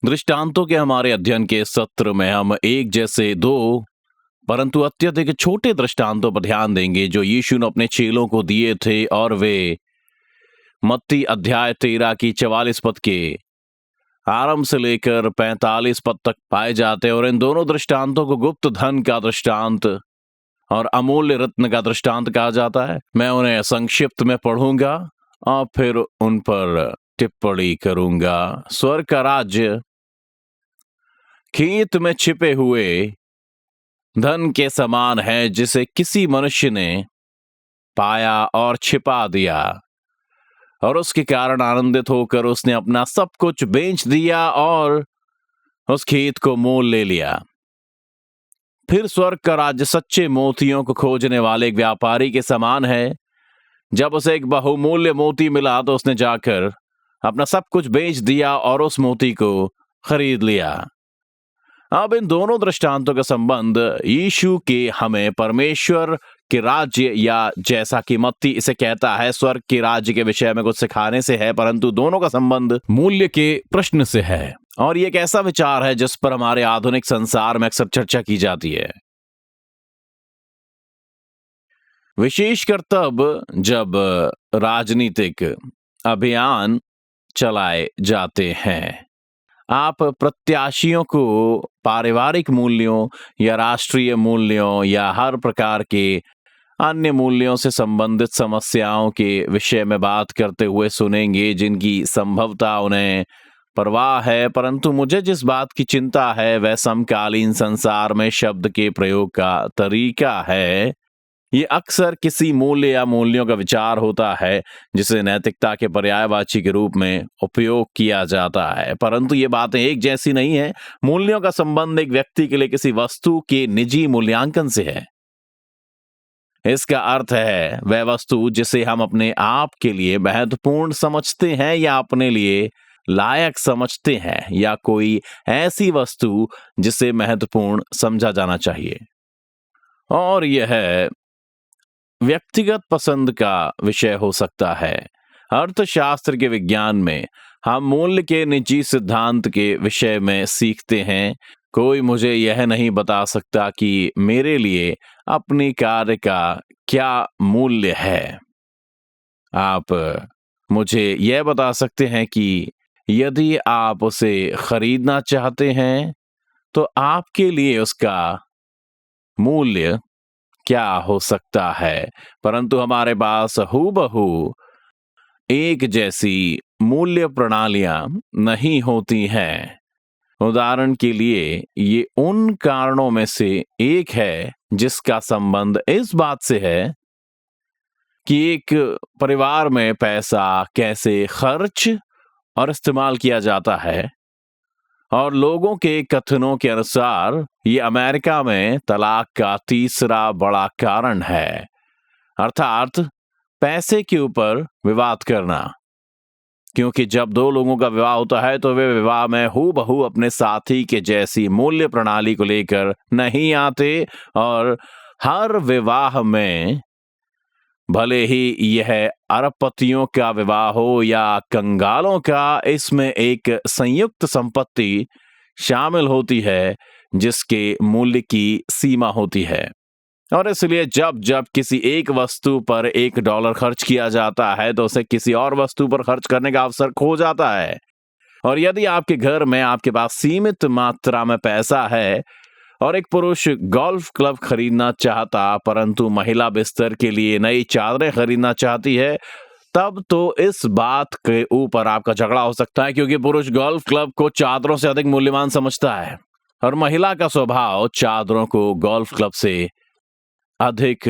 दृष्टांतों के हमारे अध्ययन के सत्र में हम एक जैसे दो परंतु अत्यधिक छोटे दृष्टांतों पर ध्यान देंगे जो यीशु ने अपने चेलों को दिए थे, और वे मत्ती अध्याय 13 की 44 पद के आरंभ से लेकर 45 पद तक पाए जाते हैं। और इन दोनों दृष्टांतों को गुप्त धन का दृष्टांत और अमूल्य रत्न का दृष्टांत कहा जाता है। मैं उन्हें संक्षिप्त में पढ़ूंगा और फिर उन पर टिप्पणी करूंगा। स्वर्ग का राज्य खेत में छिपे हुए धन के समान है, जिसे किसी मनुष्य ने पाया और छिपा दिया, और उसके कारण आनंदित होकर उसने अपना सब कुछ बेच दिया और उस खेत को मोल ले लिया। फिर स्वर्ग का राज्य सच्चे मोतियों को खोजने वाले एक व्यापारी के समान है। जब उसे एक बहुमूल्य मोती मिला तो उसने जाकर अपना सब कुछ बेच दिया और उस मोती को खरीद लिया। अब इन दोनों दृष्टांतों का संबंध यीशु के हमें परमेश्वर के राज्य, या जैसा कि मत्ती इसे कहता है स्वर्ग के राज्य के विषय में कुछ सिखाने से है, परंतु दोनों का संबंध मूल्य के प्रश्न से है। और ये एक ऐसा विचार है जिस पर हमारे आधुनिक संसार में अक्सर चर्चा की जाती है, विशेषकर तब जब राजनीतिक अभियान चलाए जाते हैं। आप प्रत्याशियों को पारिवारिक मूल्यों या राष्ट्रीय मूल्यों या हर प्रकार के अन्य मूल्यों से संबंधित समस्याओं के विषय में बात करते हुए सुनेंगे, जिनकी संभवतः उन्हें परवाह है। परंतु मुझे जिस बात की चिंता है वह समकालीन संसार में शब्द के प्रयोग का तरीका है। ये अक्सर किसी मूल्य या मूल्यों का विचार होता है जिसे नैतिकता के पर्यायवाची के रूप में उपयोग किया जाता है, परंतु ये बातें एक जैसी नहीं है। मूल्यों का संबंध एक व्यक्ति के लिए किसी वस्तु के निजी मूल्यांकन से है। इसका अर्थ है वह वस्तु जिसे हम अपने आप के लिए महत्वपूर्ण समझते हैं या अपने लिए लायक समझते हैं, या कोई ऐसी वस्तु जिसे महत्वपूर्ण समझा जाना चाहिए। और यह व्यक्तिगत पसंद का विषय हो सकता है। अर्थशास्त्र के विज्ञान में हम मूल्य के निजी सिद्धांत के विषय में सीखते हैं। कोई मुझे यह नहीं बता सकता कि मेरे लिए अपनी कार्य का क्या मूल्य है। आप मुझे यह बता सकते हैं कि यदि आप उसे खरीदना चाहते हैं तो आपके लिए उसका मूल्य क्या हो सकता है, परंतु हमारे पास हूबहू एक जैसी मूल्य प्रणालियां नहीं होती हैं। उदाहरण के लिए ये उन कारणों में से एक है जिसका संबंध इस बात से है कि एक परिवार में पैसा कैसे खर्च और इस्तेमाल किया जाता है। और लोगों के कथनों के अनुसार ये अमेरिका में तलाक का तीसरा बड़ा कारण है, अर्थात पैसे के ऊपर विवाद करना। क्योंकि जब दो लोगों का विवाह होता है तो वे विवाह में हूबहू अपने साथी के जैसी मूल्य प्रणाली को लेकर नहीं आते, और हर विवाह में, भले ही यह अरबपतियों का विवाह हो या कंगालों का, इसमें एक संयुक्त संपत्ति शामिल होती है जिसके मूल्य की सीमा होती है। और इसलिए जब जब किसी एक वस्तु पर $1 खर्च किया जाता है तो उसे किसी और वस्तु पर खर्च करने का अवसर खो जाता है। और यदि आपके घर में आपके पास सीमित मात्रा में पैसा है और एक पुरुष गोल्फ क्लब खरीदना चाहता परंतु महिला बिस्तर के लिए नई चादरें खरीदना चाहती है, तब तो इस बात के ऊपर आपका झगड़ा हो सकता है, क्योंकि पुरुष गोल्फ क्लब को चादरों से अधिक मूल्यवान समझता है और महिला का स्वभाव चादरों को गोल्फ क्लब से अधिक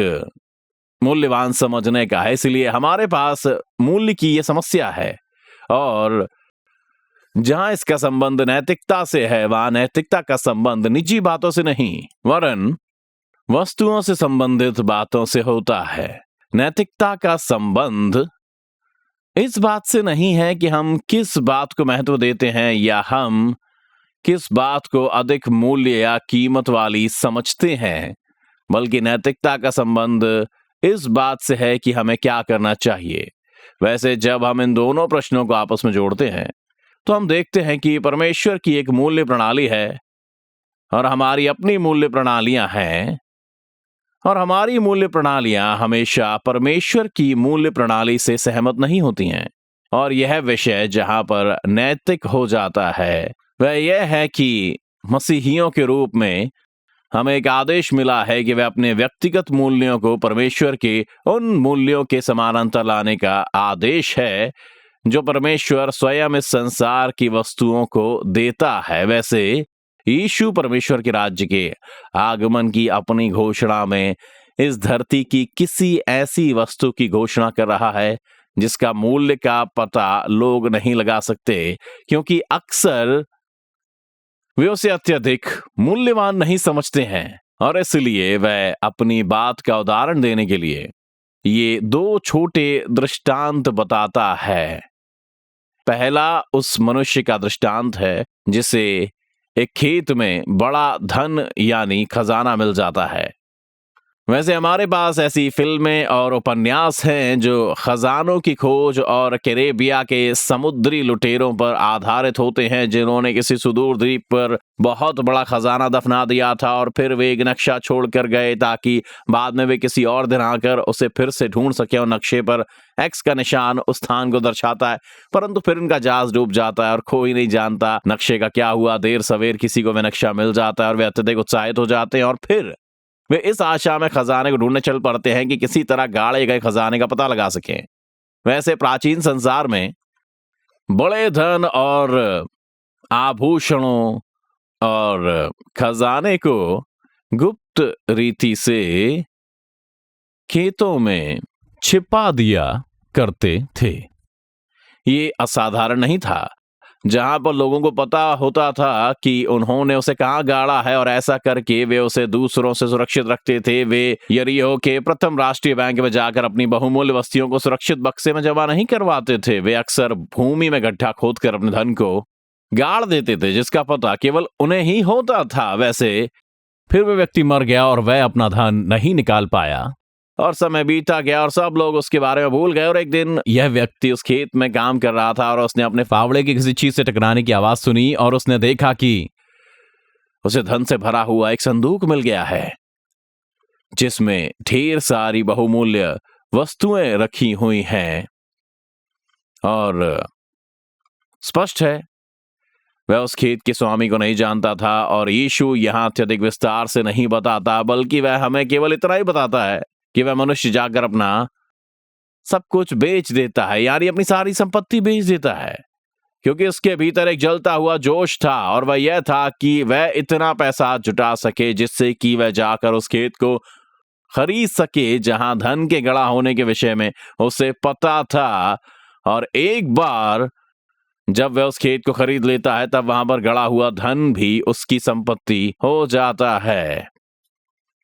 मूल्यवान समझने का है। इसलिए हमारे पास मूल्य की यह समस्या है, और जहां इसका संबंध नैतिकता से है वहां नैतिकता का संबंध निजी बातों से नहीं वरन वस्तुओं से संबंधित बातों से होता है। नैतिकता का संबंध इस बात से नहीं है कि हम किस बात को महत्व देते हैं या हम किस बात को अधिक मूल्य या कीमत वाली समझते हैं, बल्कि नैतिकता का संबंध इस बात से है कि हमें क्या करना चाहिए। वैसे जब हम इन दोनों प्रश्नों को आपस में जोड़ते हैं तो हम देखते हैं कि परमेश्वर की एक मूल्य प्रणाली है और हमारी अपनी मूल्य प्रणालियां हैं, और हमारी मूल्य प्रणालियां हमेशा परमेश्वर की मूल्य प्रणाली से सहमत नहीं होती हैं। और यह विषय जहां पर नैतिक हो जाता है वह यह है कि मसीहियों के रूप में हमें एक आदेश मिला है कि वह अपने व्यक्तिगत मूल्यों को परमेश्वर के उन मूल्यों के समानांतर लाने का आदेश है जो परमेश्वर स्वयं इस संसार की वस्तुओं को देता है। वैसे यीशु परमेश्वर के राज्य के आगमन की अपनी घोषणा में इस धरती की किसी ऐसी वस्तु की घोषणा कर रहा है जिसका मूल्य का पता लोग नहीं लगा सकते, क्योंकि अक्सर वे उसे अत्यधिक मूल्यवान नहीं समझते हैं। और इसलिए वह अपनी बात का उदाहरण देने के लिए ये दो छोटे दृष्टांत बताता है। पहला उस मनुष्य का दृष्टांत है जिसे एक खेत में बड़ा धन यानी खजाना मिल जाता है। वैसे हमारे पास ऐसी फिल्में और उपन्यास हैं जो खजानों की खोज और कैरेबिया के समुद्री लुटेरों पर आधारित होते हैं, जिन्होंने किसी सुदूर द्वीप पर बहुत बड़ा खजाना दफना दिया था और फिर वे एक नक्शा छोड़कर गए ताकि बाद में वे किसी और दिन आकर उसे फिर से ढूंढ सके। और नक्शे पर एक्स का निशान उस स्थान को दर्शाता है, परंतु फिर उनका जहाज डूब जाता है और कोई नहीं जानता नक्शे का क्या हुआ। देर सवेर किसी को वह नक्शा मिल जाता है और वे अत्यधिक उत्साहित हो जाते हैं और फिर वे इस आशा में खजाने को ढूंढने चल पड़ते हैं कि किसी तरह गाड़े गए खजाने का पता लगा सकें। वैसे प्राचीन संसार में बड़े धन और आभूषणों और खजाने को गुप्त रीति से खेतों में छिपा दिया करते थे। ये असाधारण नहीं था, जहां पर लोगों को पता होता था कि उन्होंने उसे कहां गाड़ा है और ऐसा करके वे उसे दूसरों से सुरक्षित रखते थे। वे यरीहो के प्रथम राष्ट्रीय बैंक में जाकर अपनी बहुमूल्य वस्तुओं को सुरक्षित बक्से में जमा नहीं करवाते थे। वे अक्सर भूमि में गड्ढा खोदकर अपने धन को गाड़ देते थे जिसका पता केवल उन्हें ही होता था। वैसे फिर वह व्यक्ति मर गया और वह अपना धन नहीं निकाल पाया और समय बीता गया और सब लोग उसके बारे में भूल गए। और एक दिन यह व्यक्ति उस खेत में काम कर रहा था और उसने अपने फावड़े की किसी चीज से टकराने की आवाज सुनी और उसने देखा कि उसे धन से भरा हुआ एक संदूक मिल गया है जिसमें ढेर सारी बहुमूल्य वस्तुएं रखी हुई हैं। और स्पष्ट है वह उस खेत के स्वामी को नहीं जानता था। और यीशु यहां अत्यधिक विस्तार से नहीं बताता, बल्कि वह हमें केवल इतना ही बताता है कि वह मनुष्य जाकर अपना सब कुछ बेच देता है, यानी अपनी सारी संपत्ति बेच देता है, क्योंकि उसके भीतर एक जलता हुआ जोश था और वह यह था कि वह इतना पैसा जुटा सके जिससे कि वह जाकर उस खेत को खरीद सके जहां धन के गड़ा होने के विषय में उसे पता था। और एक बार जब वह उस खेत को खरीद लेता है तब वहां पर गड़ा हुआ धन भी उसकी संपत्ति हो जाता है।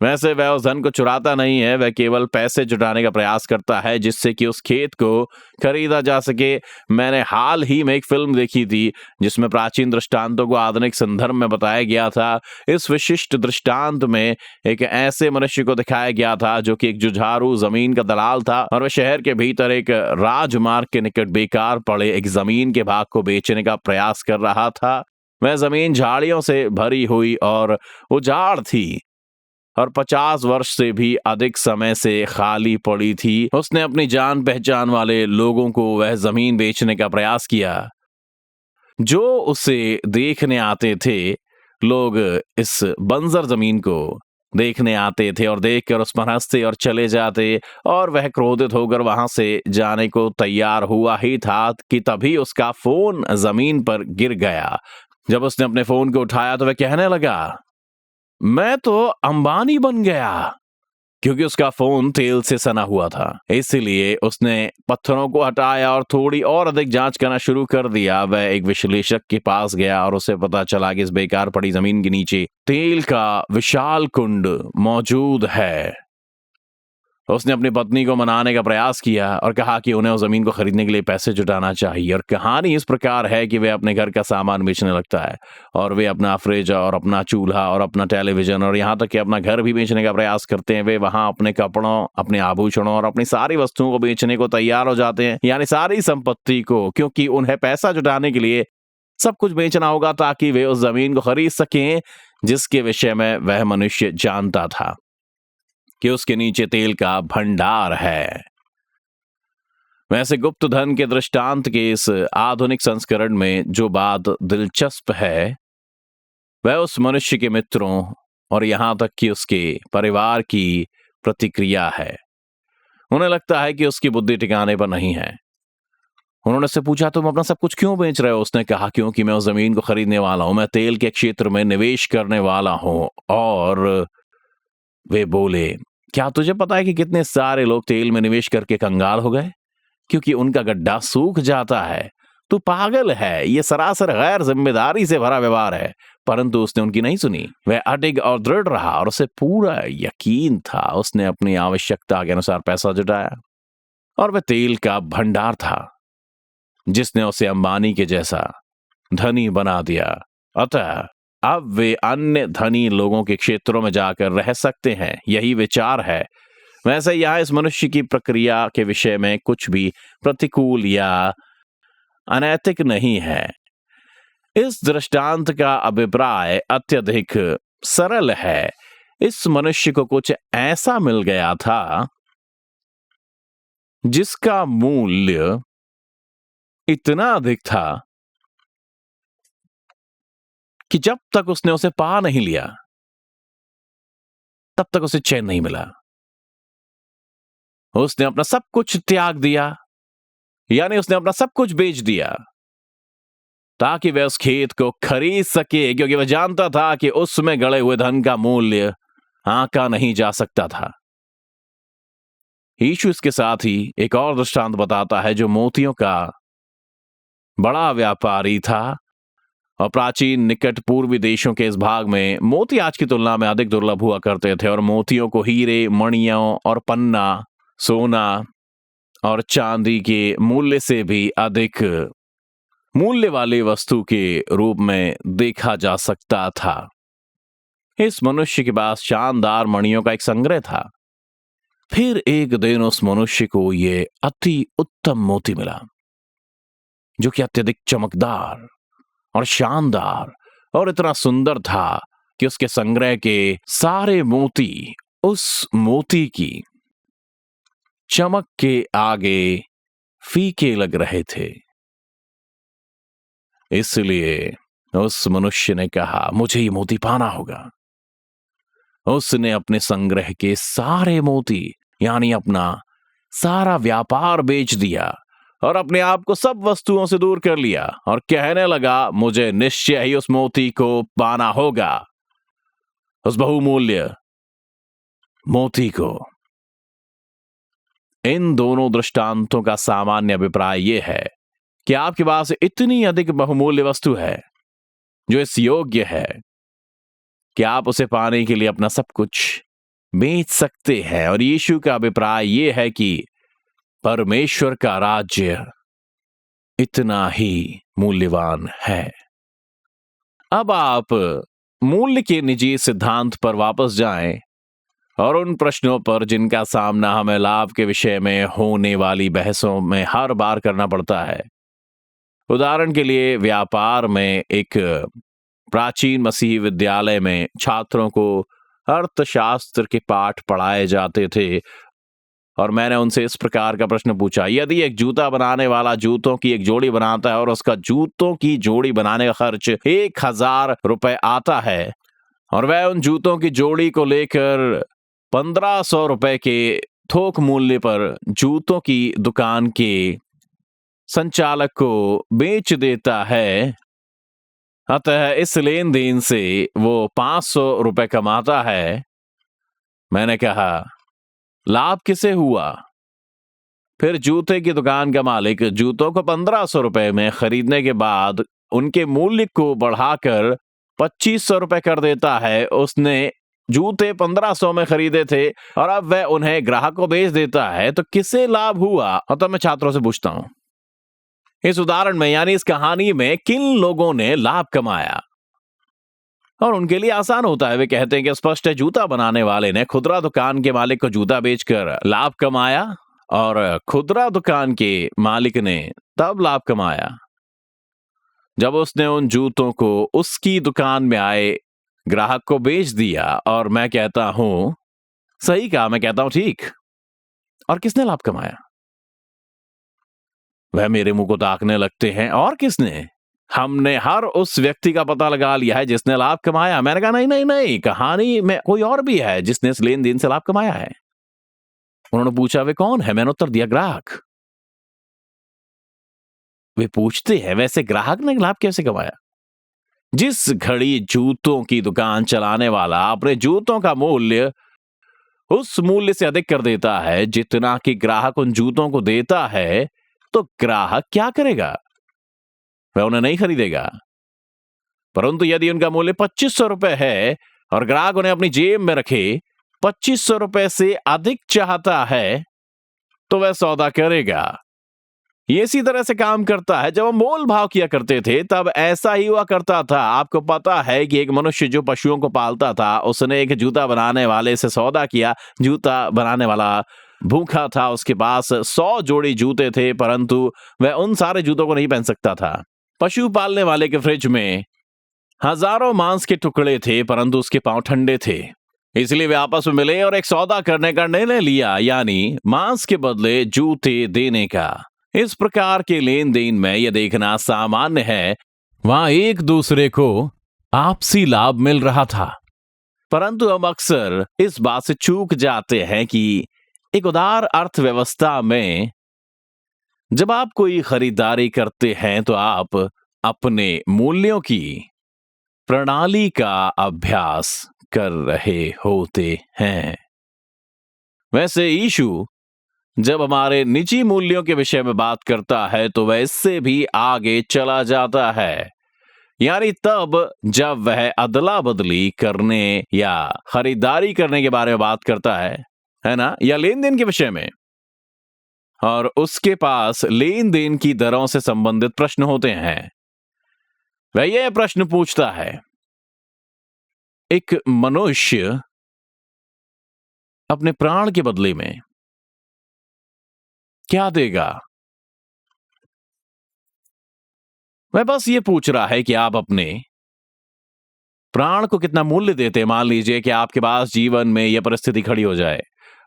वैसे वह उस धन को चुराता नहीं है, वह केवल पैसे जुटाने का प्रयास करता है जिससे कि उस खेत को खरीदा जा सके। मैंने हाल ही में एक फिल्म देखी थी जिसमें प्राचीन दृष्टांतों को आधुनिक संदर्भ में बताया गया था। इस विशिष्ट दृष्टांत में एक ऐसे मनुष्य को दिखाया गया था जो कि एक जुझारू जमीन का दलाल था और वह शहर के भीतर एक राजमार्ग के निकट बेकार पड़े एक जमीन के भाग को बेचने का प्रयास कर रहा था। वह जमीन झाड़ियों से भरी हुई और उजाड़ थी और 50 वर्ष से भी अधिक समय से खाली पड़ी थी। उसने अपनी जान पहचान वाले लोगों को वह जमीन बेचने का प्रयास किया। जो उसे देखने आते थे, लोग इस बंजर जमीन को देखने आते थे और देखकर उस पर हंसते और चले जाते, और वह क्रोधित होकर वहां से जाने को तैयार हुआ ही था कि तभी उसका फोन जमीन पर गिर गया। जब उसने अपने फोन को उठाया तो वह कहने लगा, मैं तो अंबानी बन गया, क्योंकि उसका फोन तेल से सना हुआ था। इसलिए उसने पत्थरों को हटाया और थोड़ी और अधिक जांच करना शुरू कर दिया। वह एक विश्लेषक के पास गया और उसे पता चला कि इस बेकार पड़ी जमीन के नीचे तेल का विशाल कुंड मौजूद है। उसने अपनी पत्नी को मनाने का प्रयास किया और कहा कि उन्हें उस जमीन को खरीदने के लिए पैसे जुटाना चाहिए। और कहानी इस प्रकार है कि वे अपने घर का सामान बेचने लगता है और वे अपना फ्रिज और अपना चूल्हा और अपना टेलीविजन और यहाँ तक कि अपना घर भी बेचने का प्रयास करते हैं। वे वहां अपने कपड़ों, अपने आभूषणों और अपनी सारी वस्तुओं को बेचने को तैयार हो जाते हैं, यानी सारी संपत्ति को, क्योंकि उन्हें पैसा जुटाने के लिए सब कुछ बेचना होगा ताकि वे उस जमीन को खरीद सकें जिसके विषय में वह मनुष्य जानता था कि उसके नीचे तेल का भंडार है। वैसे गुप्त धन के दृष्टांत के इस आधुनिक संस्करण में जो बात दिलचस्प है वह उस मनुष्य के मित्रों और यहां तक कि उसके परिवार की प्रतिक्रिया है। उन्हें लगता है कि उसकी बुद्धि ठिकाने पर नहीं है। उन्होंने उससे पूछा, तुम अपना सब कुछ क्यों बेच रहे हो? उसने कहा, क्योंकि मैं उस जमीन को खरीदने वाला हूं, मैं तेल के क्षेत्र में निवेश करने वाला हूं। और वे बोले, क्या तुझे पता है कि कितने सारे लोग तेल में निवेश करके कंगाल हो गए क्योंकि उनका गड्ढा सूख जाता है? तू पागल है, यह सरासर गैर जिम्मेदारी से भरा व्यवहार है। परंतु उसने उनकी नहीं सुनी। वह अडिग और दृढ़ रहा और उसे पूरा यकीन था। उसने अपनी आवश्यकता के अनुसार पैसा जुटाया और वह तेल का भंडार था जिसने उसे अंबानी के जैसा धनी बना दिया। अतः अब वे अन्य धनी लोगों के क्षेत्रों में जाकर रह सकते हैं। यही विचार है। वैसे यहां इस मनुष्य की प्रक्रिया के विषय में कुछ भी प्रतिकूल या अनैतिक नहीं है। इस दृष्टांत का अभिप्राय अत्यधिक सरल है। इस मनुष्य को कुछ ऐसा मिल गया था जिसका मूल्य इतना अधिक था कि जब तक उसने उसे पा नहीं लिया तब तक उसे चैन नहीं मिला। उसने अपना सब कुछ त्याग दिया, यानी उसने अपना सब कुछ बेच दिया ताकि वह उस खेत को खरीद सके, क्योंकि वह जानता था कि उसमें गड़े हुए धन का मूल्य आंका नहीं जा सकता था। यीशु इसके साथ ही एक और दृष्टांत बताता है जो मोतियों का बड़ा व्यापारी था और प्राचीन निकट पूर्वी देशों के इस भाग में मोती आज की तुलना में अधिक दुर्लभ हुआ करते थे और मोतियों को हीरे, मणियों और पन्ना, सोना और चांदी के मूल्य से भी अधिक मूल्य वाली वस्तु के रूप में देखा जा सकता था। इस मनुष्य के पास शानदार मणियों का एक संग्रह था। फिर एक दिन उस मनुष्य को यह अति उत्तम मोती मिला जो कि अत्यधिक चमकदार और शानदार और इतना सुंदर था कि उसके संग्रह के सारे मोती उस मोती की चमक के आगे फीके लग रहे थे। इसलिए उस मनुष्य ने कहा, मुझे ये मोती पाना होगा। उसने अपने संग्रह के सारे मोती यानी अपना सारा व्यापार बेच दिया और अपने आप को सब वस्तुओं से दूर कर लिया और कहने लगा, मुझे निश्चय ही उस मोती को पाना होगा, उस बहुमूल्य मोती को। इन दोनों दृष्टांतों का सामान्य अभिप्राय यह है कि आपके पास इतनी अधिक बहुमूल्य वस्तु है जो इस योग्य है कि आप उसे पाने के लिए अपना सब कुछ बेच सकते हैं। और यीशु का अभिप्राय यह है कि परमेश्वर का राज्य इतना ही मूल्यवान है। अब आप मूल्य के निजी सिद्धांत पर वापस जाएं और उन प्रश्नों पर जिनका सामना हमें लाभ के विषय में होने वाली बहसों में हर बार करना पड़ता है। उदाहरण के लिए, व्यापार में एक प्राचीन मसीही विद्यालय में छात्रों को अर्थशास्त्र के पाठ पढ़ाए जाते थे और मैंने उनसे इस प्रकार का प्रश्न पूछा, यदि एक जूता बनाने वाला जूतों की एक जोड़ी बनाता है और उसका जूतों की जोड़ी बनाने का खर्च 1000 रुपए आता है और वह उन जूतों की जोड़ी को लेकर 1500 रुपए के थोक मूल्य पर जूतों की दुकान के संचालक को बेच देता है, अतः इस लेन देन से वो 500 रुपए कमाता है। मैंने कहा, लाभ किसे हुआ? फिर जूते की दुकान का मालिक जूतों को 1500 रुपए में खरीदने के बाद उनके मूल्य को बढ़ाकर 2500 रुपए कर देता है। उसने जूते 1500 में खरीदे थे और अब वह उन्हें ग्राहक को बेच देता है, तो किसे लाभ हुआ? और तब मैं छात्रों से पूछता हूं, इस उदाहरण में यानी इस कहानी में किन लोगों ने लाभ कमाया? और उनके लिए आसान होता है, वे कहते हैं कि स्पष्ट है, जूता बनाने वाले ने खुदरा दुकान के मालिक को जूता बेचकर लाभ कमाया और खुदरा दुकान के मालिक ने तब लाभ कमाया जब उसने उन जूतों को उसकी दुकान में आए ग्राहक को बेच दिया, और मैं कहता हूं सही कहा, मैं कहता हूं ठीक। और किसने लाभ कमाया? वह मेरे मुंह को ताकने लगते हैं, और किसने? हमने हर उस व्यक्ति का पता लगा लिया है जिसने लाभ कमाया। मैंने कहा नहीं नहीं नहीं, कहानी में कोई और भी है जिसने इस लेन देन से लाभ कमाया है। उन्होंने पूछा वे कौन है? मैंने उत्तर दिया ग्राहक। वे पूछते हैं वैसे ग्राहक ने लाभ कैसे कमाया? जिस घड़ी जूतों की दुकान चलाने वाला अपने जूतों का मूल्य उस मूल्य से अधिक कर देता है जितना कि ग्राहक उन जूतों को देता है, तो ग्राहक क्या करेगा? वह उन्हें नहीं खरीदेगा। परंतु यदि उनका मूल्य 2500 रुपए है और ग्राहक उन्हें अपनी जेब में रखे 2500 रुपए से अधिक चाहता है, तो वह सौदा करेगा। ये इसी तरह से काम करता है। जब हम मोल भाव किया करते थे तब ऐसा ही हुआ करता था। आपको पता है कि एक मनुष्य जो पशुओं को पालता था, उसने एक जूता बनाने वाले से सौदा किया। जूता बनाने वाला भूखा था, उसके पास 100 जोड़ी जूते थे, परंतु वह उन सारे जूतों को नहीं पहन सकता था। पशु पालने वाले के फ्रिज में हजारों मांस के टुकड़े थे, परंतु उसके पांव ठंडे थे। इसलिए वे आपस में मिले और एक सौदा करने का निर्णय लिया, यानी मांस के बदले जूते देने का। इस प्रकार के लेन देन में यह देखना सामान्य है, वहां एक दूसरे को आपसी लाभ मिल रहा था। परंतु हम अक्सर इस बात से चूक जाते हैं कि एक उदार अर्थव्यवस्था में जब आप कोई खरीदारी करते हैं तो आप अपने मूल्यों की प्रणाली का अभ्यास कर रहे होते हैं। वैसे यीशु जब हमारे निजी मूल्यों के विषय में बात करता है तो वह इससे भी आगे चला जाता है, यानी तब जब वह अदला बदली करने या खरीदारी करने के बारे में बात करता है ना, या लेन देन के विषय में, और उसके पास लेन देन की दरों से संबंधित प्रश्न होते हैं। वह यह प्रश्न पूछता है, एक मनुष्य अपने प्राण के बदले में क्या देगा? वह बस ये पूछ रहा है कि आप अपने प्राण को कितना मूल्य देते हैं। मान लीजिए कि आपके पास जीवन में यह परिस्थिति खड़ी हो जाए,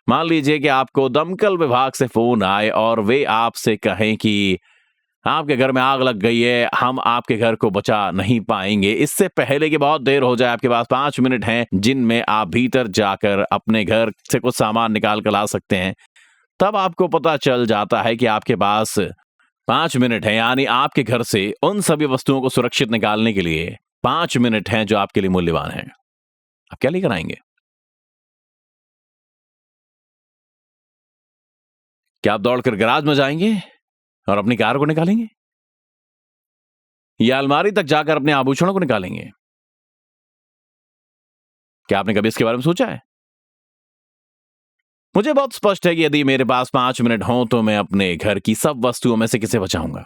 मान लीजिए कि आपको दमकल विभाग से फोन आए और वे आपसे कहें कि आपके घर में आग लग गई है, हम आपके घर को बचा नहीं पाएंगे। इससे पहले कि बहुत देर हो जाए, आपके पास 5 मिनट हैं जिनमें आप भीतर जाकर अपने घर से कुछ सामान निकाल कर ला सकते हैं। तब आपको पता चल जाता है कि आपके पास 5 मिनट है, यानी आपके घर से उन सभी वस्तुओं को सुरक्षित निकालने के लिए 5 मिनट हैं जो आपके लिए मूल्यवान हैं। आप क्या लेकर आएंगे? क्या आप दौड़कर गैराज में जाएंगे और अपनी कार को निकालेंगे, या अलमारी तक जाकर अपने आभूषणों को निकालेंगे? क्या आपने कभी इसके बारे में सोचा है? मुझे बहुत स्पष्ट है कि यदि मेरे पास 5 मिनट हों तो मैं अपने घर की सब वस्तुओं में से किसे बचाऊंगा।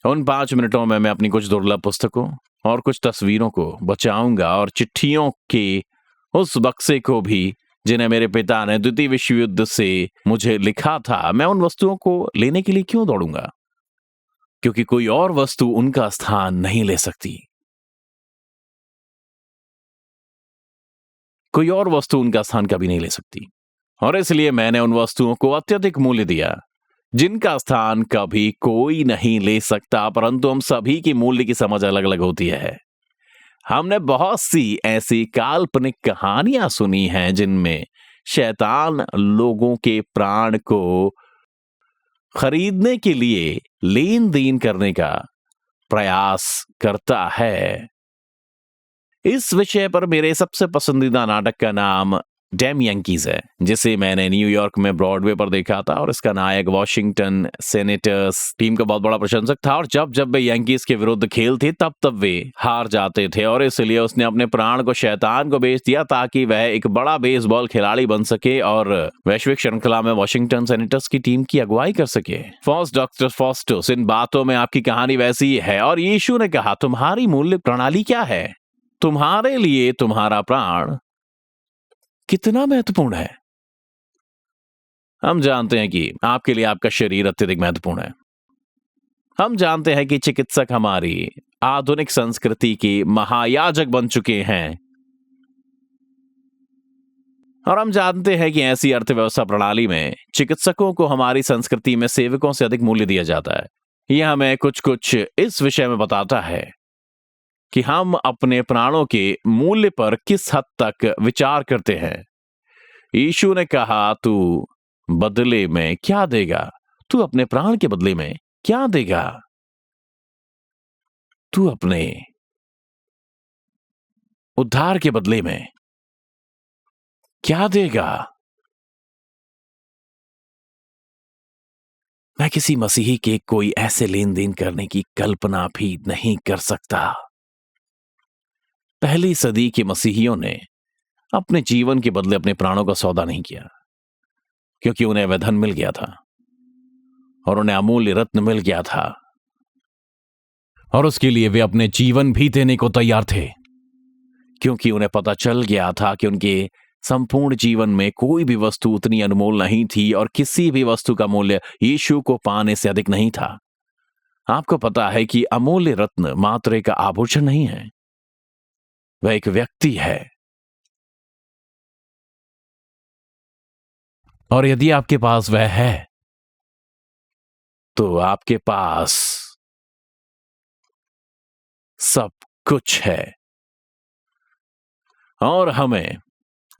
उन 5 मिनटों में मैं अपनी कुछ दुर्लभ पुस्तकों और कुछ तस्वीरों को बचाऊंगा, और चिट्ठियों के उस बक्से को भी जिन्हें मेरे पिता ने द्वितीय विश्व युद्ध से मुझे लिखा था। मैं उन वस्तुओं को लेने के लिए क्यों दौड़ूंगा? क्योंकि कोई और वस्तु उनका स्थान नहीं ले सकती। कोई और वस्तु उनका स्थान कभी नहीं ले सकती, और इसलिए मैंने उन वस्तुओं को अत्यधिक मूल्य दिया जिनका स्थान कभी कोई नहीं ले सकता। परंतु हम सभी की मूल्य की समझ अलग अलग होती है। हमने बहुत सी ऐसी काल्पनिक कहानियां सुनी हैं जिनमें शैतान लोगों के प्राण को खरीदने के लिए लेन देन करने का प्रयास करता है। इस विषय पर मेरे सबसे पसंदीदा नाटक का नाम डैम यंकीज है, जिसे मैंने न्यूयॉर्क में ब्रॉडवे पर देखा था, और इसका नायक वॉशिंगटन सेनेटर्स टीम का बहुत बड़ा प्रशंसक था, और जब जब वे यंकीज के विरुद्ध खेलते तब तब वे हार जाते थे, और इसलिए उसने अपने प्राण को शैतान को बेच दिया ताकि वह एक बड़ा बेसबॉल खिलाड़ी बन सके और वैश्विक श्रृंखला में वॉशिंगटन सेनेटर्स की टीम की अगुवाई कर सके। फॉस्ट डॉक्टर फॉस्टस, इन बातों में आपकी कहानी वैसी ही है। और यीशु ने कहा, तुम्हारी मूल्य प्रणाली क्या है? तुम्हारे लिए तुम्हारा प्राण कितना महत्वपूर्ण है? हम जानते हैं कि आपके लिए आपका शरीर अत्यधिक महत्वपूर्ण है, हम जानते हैं कि चिकित्सक हमारी आधुनिक संस्कृति के महायाजक बन चुके हैं, और हम जानते हैं कि ऐसी अर्थव्यवस्था प्रणाली में चिकित्सकों को हमारी संस्कृति में सेवकों से अधिक मूल्य दिया जाता है। यह हमें कुछ कुछ इस विषय में बताता है कि हम अपने प्राणों के मूल्य पर किस हद तक विचार करते हैं। यीशु ने कहा, तू बदले में क्या देगा? तू अपने प्राण के बदले में क्या देगा? तू अपने उद्धार के बदले में क्या देगा? मैं किसी मसीही के कोई ऐसे लेन देन करने की कल्पना भी नहीं कर सकता। पहली सदी के मसीहियों ने अपने जीवन के बदले अपने प्राणों का सौदा नहीं किया, क्योंकि उन्हें वह धन मिल गया था और उन्हें अमूल्य रत्न मिल गया था, और उसके लिए वे अपने जीवन भी देने को तैयार थे, क्योंकि उन्हें पता चल गया था कि उनके संपूर्ण जीवन में कोई भी वस्तु उतनी अनमोल नहीं थी और किसी भी वस्तु का मूल्य यीशु को पाने से अधिक नहीं था। आपको पता है कि अमूल्य रत्न मात्र एक आभूषण नहीं है, वह एक व्यक्ति है। और यदि आपके पास वह है तो आपके पास सब कुछ है। और हमें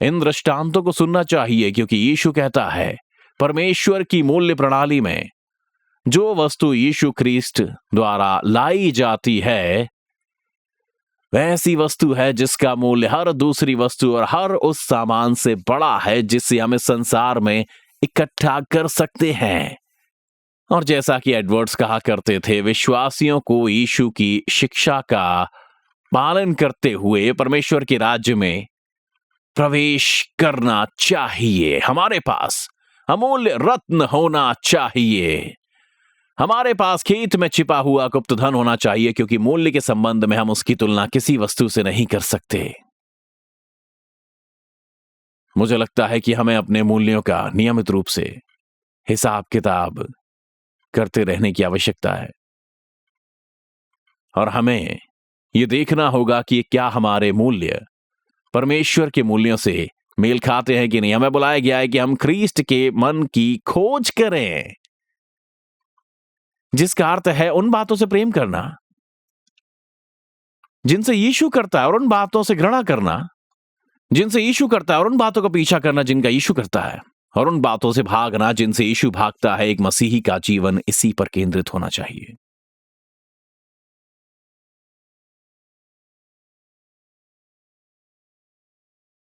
इन दृष्टांतों को सुनना चाहिए, क्योंकि यीशु कहता है, परमेश्वर की मूल्य प्रणाली में जो वस्तु यीशु ख्रीस्त द्वारा लाई जाती है वह ऐसी वस्तु है जिसका मूल्य हर दूसरी वस्तु और हर उस सामान से बड़ा है जिसे हम इस संसार में इकट्ठा कर सकते हैं। और जैसा कि एडवर्ड्स कहा करते थे, विश्वासियों को यीशु की शिक्षा का पालन करते हुए परमेश्वर के राज्य में प्रवेश करना चाहिए। हमारे पास अमूल्य रत्न होना चाहिए। हमारे पास खेत में छिपा हुआ गुप्त धन होना चाहिए, क्योंकि मूल्य के संबंध में हम उसकी तुलना किसी वस्तु से नहीं कर सकते। मुझे लगता है कि हमें अपने मूल्यों का नियमित रूप से हिसाब किताब करते रहने की आवश्यकता है, और हमें यह देखना होगा कि क्या हमारे मूल्य परमेश्वर के मूल्यों से मेल खाते हैं कि नहीं। हमें बुलाया गया है कि हम ख्रीस्त के मन की खोज करें, जिसका अर्थ है उन बातों से प्रेम करना जिनसे यीशु करता है, और उन बातों से घृणा करना जिनसे यीशु करता है, और उन बातों का पीछा करना जिनका यीशु करता है, और उन बातों से भागना जिनसे यीशु भागता है। एक मसीही का जीवन इसी पर केंद्रित होना चाहिए।